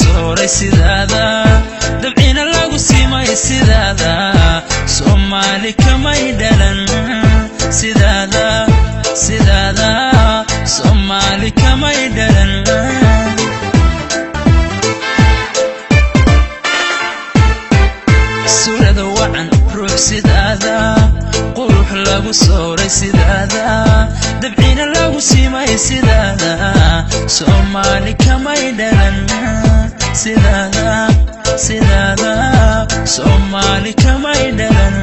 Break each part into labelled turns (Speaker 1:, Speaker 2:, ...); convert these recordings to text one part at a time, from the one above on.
Speaker 1: sooray sidaada dabciina lagu siimay sidaada Soomaali kamay dhalan sidaada sidaada Soomaali kamay dhalan suurada wacan ruux sidaada qurux lagu sooray sidaada dabciina lagu siimay sidaada Soomaali kamay dhalan sidaada sidaada Soomaali kamay dhalan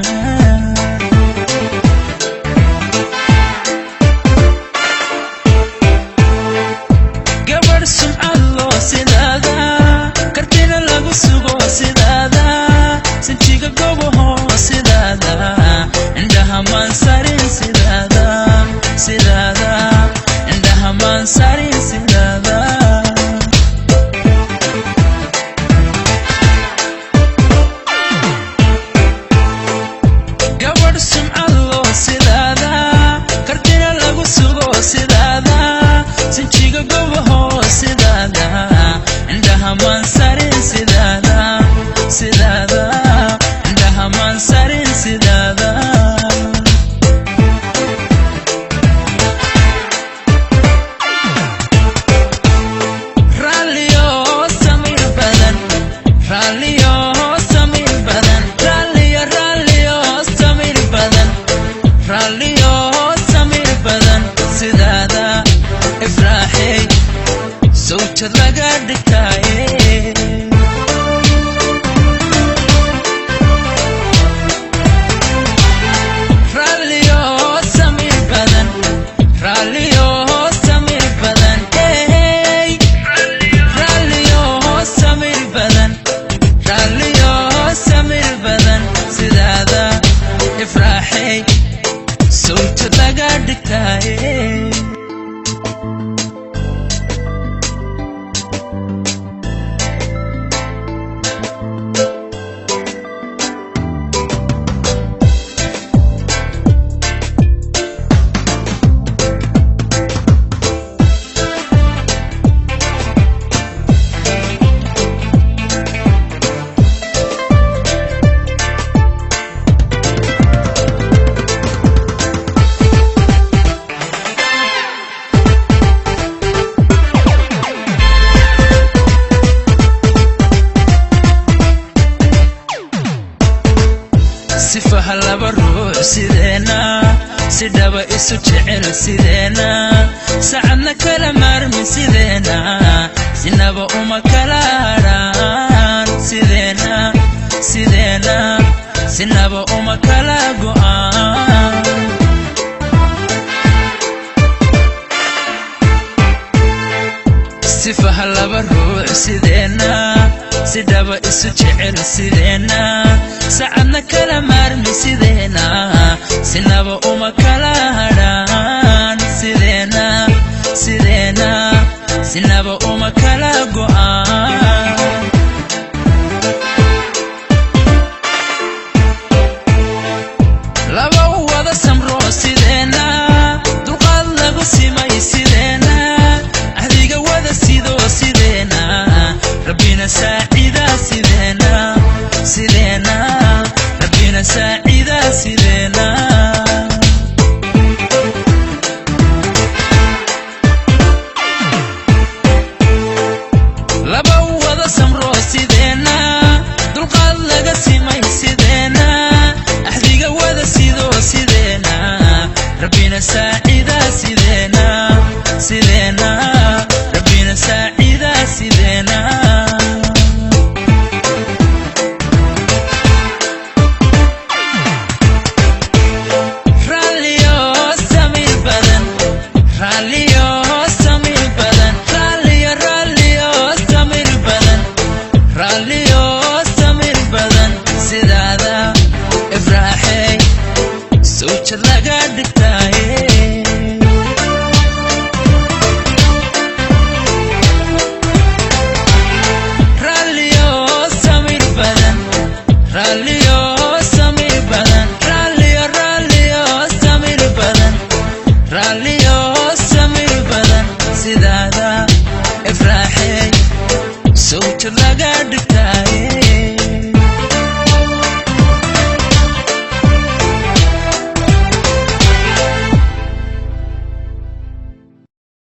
Speaker 1: gabar sumcad loo sidaada kartina lagu sugo sidaada sinjiga goboho sidaada indhaha maan sarin sidaada sidaada indhaha maan sarin sidaada gabar sumcad loo sidaada kartina lagu sugo sidaada sinjiga goboho sidaada indhaha maan sarin sidaada sidaada indhaha maan sarin sidaada raalliyo samir badan raalliyo samir badan raalliyo raalliyo samir badan raalliyo samir badan sidaada ifraaxay sawjad laga dhigtaaye sawjad laga dhigtaaye sifaha laba ruux sideena sidaba isu jecel sideena saacadna kala maarmi sideena sinaba uma kala haraan sideena sideena sinaba uma kala go'aan sifaha laba ruux sideena sidaba isu jecel sideena saacadna kala maarmi sideena sinaba uma kala haraan sideena sideena sinaba uma kala go'aan laba wada samro sideena dulqaad lagu simay sideena ahdiga wada sido sideena rabbina saacida sideena sideena rabbina saacida sideena laba wada samro sideena dulqaad laga simay sideena ahdiga wada sido sideena rabbina saacida